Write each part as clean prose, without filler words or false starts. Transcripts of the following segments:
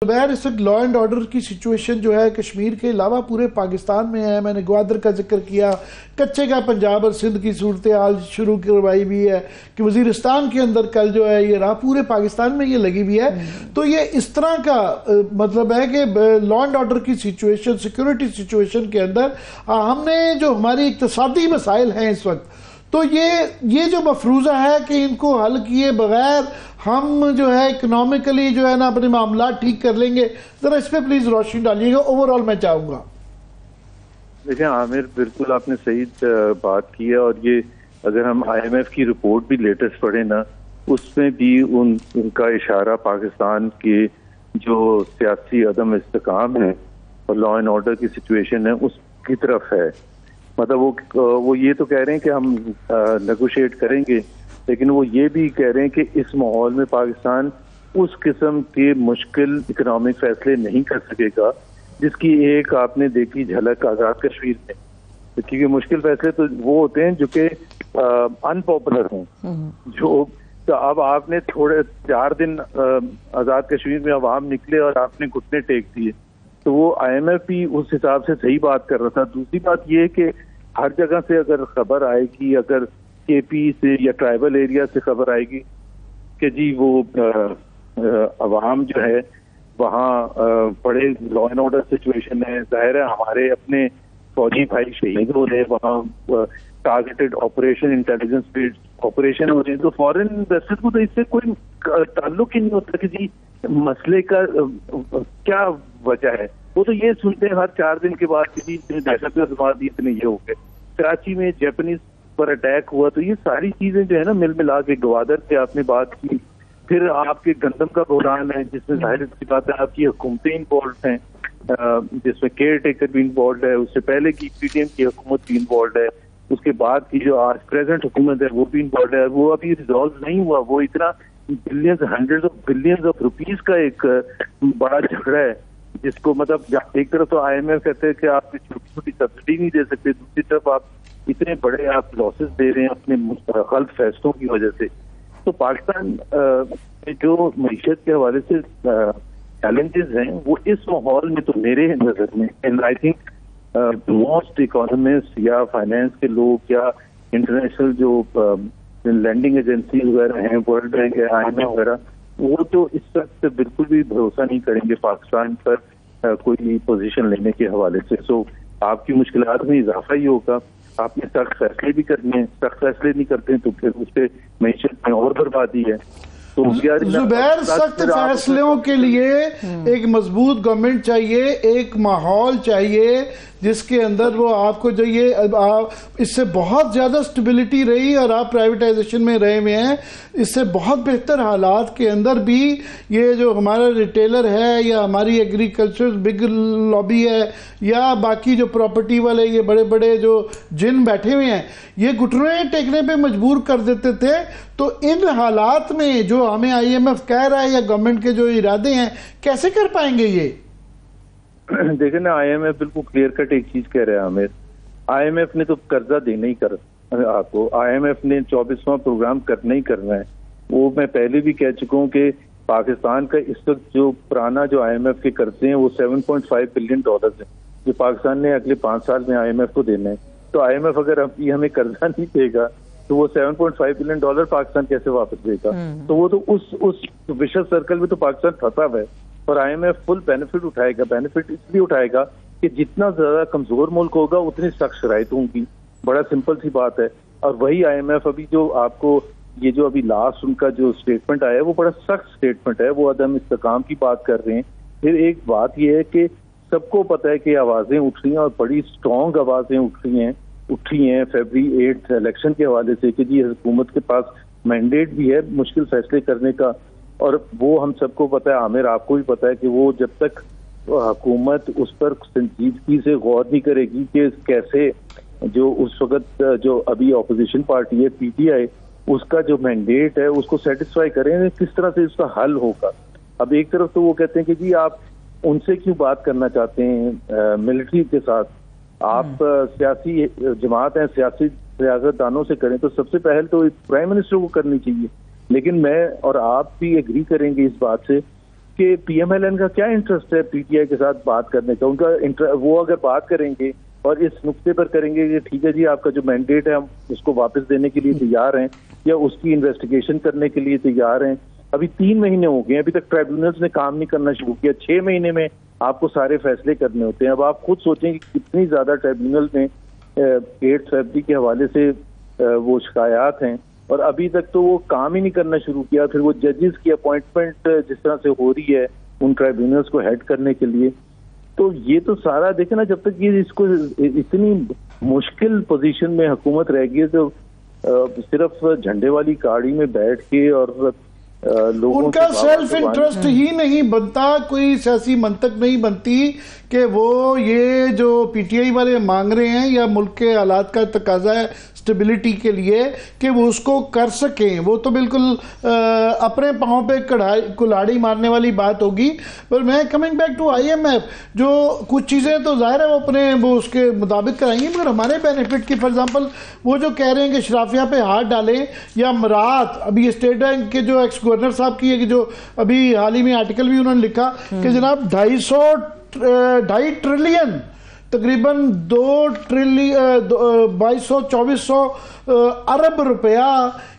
ज़ुबैर, इस वक्त law and order की सिचुएशन जो है कश्मीर के अलावा पूरे पाकिस्तान में है। मैंने ग्वादर का जिक्र किया, कच्चे का पंजाब और सिंध की सूरत हाल शुरू करवाई भी है कि वजीरिस्तान के अंदर कल जो है ये रहा, पूरे पाकिस्तान में ये लगी भी है। तो ये इस तरह का मतलब है कि लॉ एंड ऑर्डर की सिचुएशन, सिक्योरिटी सिचुएशन के अंदर हमने जो हमारी इक्तसादी मसाइल हैं इस वक्त, तो ये जो मफरूज़ा है कि इनको हल किए बगैर हम जो है इकोनॉमिकली जो है ना अपने मामला ठीक कर लेंगे, जरा इस पे प्लीज रोशनी डालिएगा। ओवरऑल मैं चाहूंगा। देखिए आमिर, बिल्कुल आपने सही बात की है। और ये अगर हम IMF की रिपोर्ट भी लेटेस्ट पढ़े ना, उसमें भी उनका इशारा पाकिस्तान के जो सियासी अदम इस्तेकाम है और लॉ एंड ऑर्डर की सिचुएशन है उसकी तरफ है। मतलब वो ये तो कह रहे हैं कि हम नेगोशिएट करेंगे, लेकिन वो ये भी कह रहे हैं कि इस माहौल में पाकिस्तान उस किस्म के मुश्किल इकोनॉमिक फैसले नहीं कर सकेगा जिसकी एक आपने देखी झलक आज़ाद कश्मीर में। क्योंकि मुश्किल फैसले तो वो होते हैं जो कि अनपॉपुलर हों। तो अब आपने थोड़े 4 दिन आज़ाद कश्मीर में अवाम निकले और आपने घुटने टेक दिए, तो वो IMF भी उस हिसाब से सही बात कर रहा था। दूसरी बात ये है कि हर जगह से अगर खबर आएगी, अगर KP से या ट्राइबल एरिया से खबर आएगी कि जी वो अवाम जो है वहाँ बड़े लॉ एंड ऑर्डर सिचुएशन है, जाहिर है हमारे अपने फौजी भाई शहीद हो रहे हैं, वहाँ targeted operation, intelligence based operation हो रहे हैं, तो फॉरेन इन्वेस्टर्स को तो इससे कोई ताल्लुक ही नहीं होता कि जी मसले का क्या वजह है। वो तो ये सुनते हैं हर 4 दिन के बाद कि जी दहशतगर्द इतने ये हो गए, कराची में जापानीज पर अटैक हुआ। तो ये सारी चीजें जो है ना मिल मिला के, ग्वादर से आपने बात की, फिर आपके गंदम का बहरान है जिसमें जाहिर सी बात है आपकी हुकूमतें इन्वॉल्व हैं, जिसमें केयर टेकर भी इन्वॉल्व है, उससे पहले की PDM की हुकूमत भी इन्वॉल्व है, उसके बाद की जो आज प्रेजेंट हुकूमत है वो भी इन्वॉल्व है। वो अभी रिजॉल्व नहीं हुआ। वो इतना billions, hundreds of billions of rupees का एक बड़ा झगड़ा है जिसको मतलब एक तरफ तो IMF कहते हैं कि आप छोटी छोटी सब्सिडी नहीं दे सकते, दूसरी तरफ आप इतने बड़े आप लॉसेस दे रहे हैं अपने गलत फैसलों की वजह से। तो पाकिस्तान जो मईशत के हवाले से चैलेंजेस हैं वो इस माहौल में तो मेरे नजर में, and I think most economist या फाइनेंस के लोग या इंटरनेशनल जो लैंडिंग एजेंसी वगैरह हैं, वर्ल्ड बैंक है, IMF वगैरह, वो तो इस वक्त बिल्कुल भी भरोसा नहीं करेंगे पाकिस्तान पर कोई पोजीशन लेने के हवाले से। सो आपकी मुश्किलात में इजाफा ही होगा। आपने सख्त फैसले भी करने हैं, सख्त फैसले नहीं करते हैं तो फिर उससे मईशत में और बर्बादी है। तो ज़ुबैर, सख्त फैसलों के लिए एक मजबूत गवर्नमेंट चाहिए, एक माहौल चाहिए जिसके अंदर वो आपको जो ये इससे बहुत ज्यादा स्टेबिलिटी रही और आप प्राइवेटाइजेशन में रहे हुए हैं, इससे बहुत बेहतर हालात के अंदर भी ये जो हमारा रिटेलर है या हमारी एग्रीकल्चर बिग लॉबी है या बाकी जो प्रॉपर्टी वाले ये बड़े बड़े जो जिन बैठे हुए हैं, ये घुटने टेकने पे मजबूर कर देते थे। तो इन हालात में जो हमें IMF कह रहा है या गवर्नमेंट के जो इरादे हैं, कैसे कर पाएंगे ये? देखे ना, IMF बिल्कुल क्लियर कट एक चीज कह रहे हैं आमिर, IMF ने तो कर्जा देना ही कर आपको, IMF ने 24वां प्रोग्राम करना ही करना है। वो मैं पहले भी कह चुका हूँ कि पाकिस्तान का इस वक्त जो पुराना जो IMF के कर्जे हैं वो $7.5 बिलियन है जो पाकिस्तान ने अगले 5 साल में IMF को देना है। तो IMF अगर अभी हमें कर्जा नहीं देगा तो वो $7.5 बिलियन पाकिस्तान कैसे वापस देगा? तो वो तो उस विशेष सर्कल में तो पाकिस्तान फंसा हुआ है। और IMF फुल बेनिफिट उठाएगा। बेनिफिट इसलिए उठाएगा कि जितना ज्यादा कमजोर मुल्क होगा उतनी सख्त शराइत होंगी। बड़ा सिंपल सी बात है। और वही IMF अभी जो आपको ये जो अभी लास्ट उनका जो स्टेटमेंट आया है वो बड़ा सख्त स्टेटमेंट है, वो अदम इस्तेकाम की बात कर रहे हैं। फिर एक बात यह है कि सबको पता है कि आवाजें उठ रही हैं और बड़ी स्ट्रॉन्ग आवाजें उठी हैं February 8 इलेक्शन के हवाले से कि जी हुकूमत के पास मैंडेट भी है मुश्किल फैसले करने का। और वो हम सबको पता है, आमिर आपको भी पता है कि वो जब तक हुकूमत उस पर संजीदगी से गौर नहीं करेगी कि कैसे जो उस वक्त जो अभी ऑपोजिशन पार्टी है PTI, उसका जो मैंडेट है उसको सेटिस्फाई करें, किस तरह से उसका हल होगा। अब एक तरफ तो वो कहते हैं कि जी आप उनसे क्यों बात करना चाहते हैं मिलिट्री के साथ, आप सियासी जमात हैं, सियासी सियासतदानों से करें। तो सबसे पहले तो प्राइम मिनिस्टर को करनी चाहिए। लेकिन मैं और आप भी एग्री करेंगे इस बात से कि PMLN का क्या इंटरेस्ट है PTI के साथ बात करने का। उनका वो अगर बात करेंगे और इस नुक्ते पर करेंगे कि ठीक है जी आपका जो मैंडेट है हम उसको वापस देने के लिए तैयार हैं या उसकी इन्वेस्टिगेशन करने के लिए तैयार हैं। अभी 3 महीने हो गए, अभी तक ट्राइब्यूनल्स ने काम नहीं करना शुरू किया। 6 महीने में आपको सारे फैसले करने होते हैं। अब आप खुद सोचें कि कितनी ज्यादा ट्राइब्यूनल में 8 फरवरी के हवाले से वो शिकायत हैं और अभी तक तो वो काम ही नहीं करना शुरू किया। फिर वो जजेस की अपॉइंटमेंट जिस तरह से हो रही है उन ट्राइब्यूनल्स को हेड करने के लिए, तो ये तो सारा देखे ना, जब तक ये इसको इतनी मुश्किल पोजीशन में हुकूमत रहेगी तो सिर्फ झंडे वाली गाड़ी में बैठ के और लोगों उनका सेल्फ इंटरेस्ट ही नहीं बनता, कोई सियासी मंतक नहीं बनती कि वो ये जो PTI वाले मांग रहे हैं या मुल्क के हालात का तकाजा है स्टेबिलिटी के लिए कि वो उसको कर सकें। वो तो बिल्कुल अपने पांव पे कुल्हाड़ी मारने वाली बात होगी। पर मैं कमिंग बैक टू IMF, जो कुछ चीज़ें तो जाहिर है वो उसके मुताबिक कराएंगी, मगर हमारे बेनिफिट की फॉर एग्जांपल वो जो कह रहे हैं कि शराफिया पे हाथ डालें या मरात, अभी स्टेट बैंक के जो एक्स गवर्नर साहब की है कि जो अभी हाल ही में आर्टिकल भी उन्होंने लिखा कि जनाब 2.5 ट्रिलियन तकरीबन 2200-2400 अरब रुपया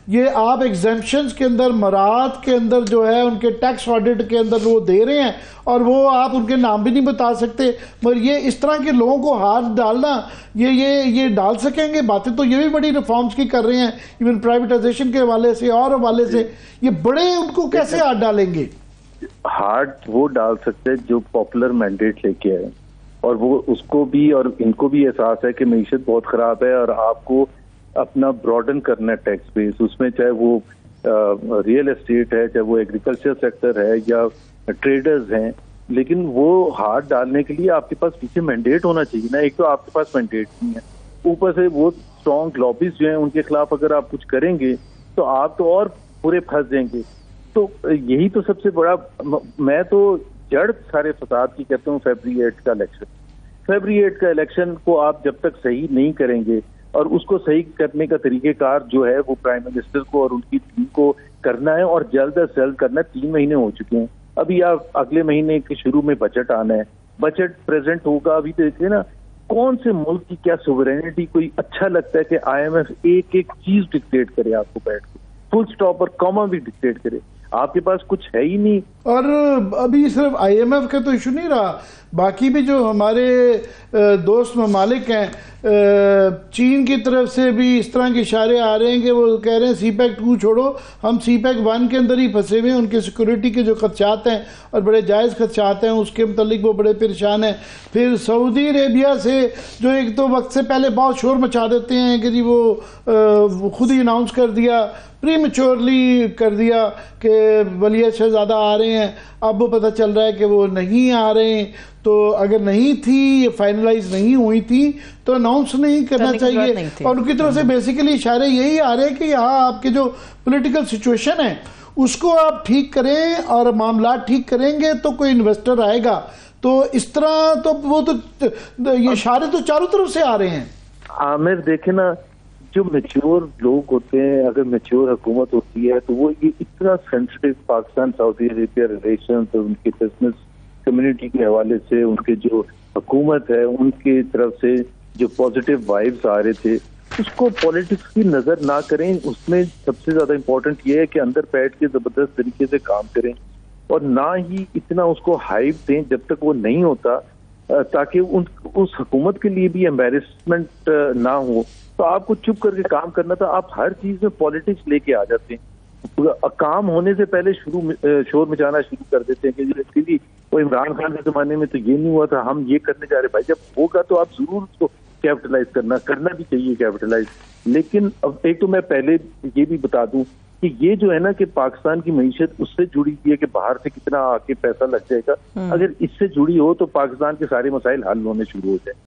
ये आप एग्जेम्पशंस के अंदर मरात के अंदर जो है उनके टैक्स ऑडिट के अंदर वो दे रहे हैं और वो आप उनके नाम भी नहीं बता सकते। मगर ये इस तरह के लोगों को हाथ डालना, ये डाल सकेंगे। बातें तो ये भी बड़ी रिफॉर्म्स की कर रहे हैं, इवन प्राइवेटाइजेशन के हवाले से और हवाले से, ये बड़े उनको कैसे हाथ डालेंगे? हाथ वो डाल सकते हैं जो पॉपुलर मैंडेट लेके आए और वो उसको भी और इनको भी एहसास है कि मईशत बहुत खराब है और आपको अपना ब्रॉडन करना है टैक्स बेस, उसमें चाहे वो रियल एस्टेट है, चाहे वो एग्रीकल्चर सेक्टर है या ट्रेडर्स हैं, लेकिन वो हाथ डालने के लिए आपके पास पीछे मैंडेट होना चाहिए ना। एक तो आपके पास मैंडेट नहीं है, ऊपर से वो स्ट्रॉन्ग लॉबीज जो हैं उनके खिलाफ अगर आप कुछ करेंगे तो आप तो और पूरे फंस जाएंगे। तो यही तो सबसे बड़ा, मैं तो जड़ सारे फसाद की कहता हूँ फरवरी 8 का इलेक्शन। फरवरी 8 का इलेक्शन को आप जब तक सही नहीं करेंगे और उसको सही करने का तरीकेकार जो है वो प्राइम मिनिस्टर को और उनकी टीम को करना है और जल्द से जल्द करना है। 3 महीने हो चुके हैं, अभी आप अगले महीने के शुरू में बजट आना है, बजट प्रेजेंट होगा। अभी तो देखिए ना कौन से मुल्क की क्या सोवरेनिटी कोई अच्छा लगता है कि IMF एक एक चीज डिक्टेट करे आपको बैठ के, फुल स्टॉप और कॉमा भी डिक्टेट करे। आपके पास कुछ है ही नहीं। और अभी सिर्फ IMF का तो इशू नहीं रहा, बाकी भी जो हमारे दोस्त ममालिक हैं, चीन की तरफ से भी इस तरह के इशारे आ रहे हैं कि वो कह रहे हैं CPEC 2 छोड़ो, हम CPEC 1 के अंदर ही फंसे हुए हैं। उनके सिक्योरिटी के जो खदशात हैं और बड़े जायज़ खदशात हैं उसके मुतालिक वो बड़े परेशान हैं। फिर सऊदी अरेबिया से जो एक तो वक्त से पहले बहुत शोर मचा देते हैं कि जी वो खुद ही अनाउंस कर दिया, प्रीमेच्योरली कर दिया कि वलियत शहजादा आ रहे हैं, अब वो पता चल रहा है कि वो नहीं आ रहे हैं। तो अगर नहीं थी, ये फाइनलाइज नहीं हुई थी तो अनाउंस नहीं करना चाहिए। और उनकी तरफ से बेसिकली इशारे यही आ रहे हैं कि यहाँ आपके जो पॉलिटिकल सिचुएशन है उसको आप ठीक करें और मामला ठीक करेंगे तो कोई इन्वेस्टर आएगा। तो इस तरह तो वो तो ये इशारे तो चारों तरफ से आ रहे हैं। आमिर देखे ना, जो मैच्योर लोग होते हैं, अगर मैच्योर हुकूमत होती है तो वो ये इतना sensitive Pakistan Saudi Arabia relation, तो उनके बिजनेस कम्युनिटी के हवाले से उनके जो हुकूमत है उनकी तरफ से जो पॉजिटिव वाइब्स आ रहे थे उसको पॉलिटिक्स की नजर ना करें। उसमें सबसे ज्यादा इम्पोर्टेंट ये है कि अंदर बैठ के जबरदस्त तरीके से काम करें और ना ही इतना उसको हाइप दें जब तक वो नहीं होता, ताकि उस हुकूमत के लिए भी एम्बेरसमेंट ना हो। तो आपको चुप करके काम करना था। आप हर चीज में पॉलिटिक्स लेके आ जाते हैं, काम होने से पहले शोर मचाना शुरू कर देते हैं कि एक्चुअली वो इमरान खान के जमाने में तो ये नहीं हुआ था, हम ये करने जा रहे। भाई जब होगा तो आप जरूर उसको कैपिटलाइज करना भी चाहिए कैपिटलाइज। लेकिन अब एक तो मैं पहले ये भी बता दूं कि ये जो है ना कि पाकिस्तान की मईशत उससे जुड़ी हुई है कि बाहर से कितना आके पैसा लग जाएगा। अगर इससे जुड़ी हो तो पाकिस्तान के सारे मसाइल हल होने शुरू हो जाए।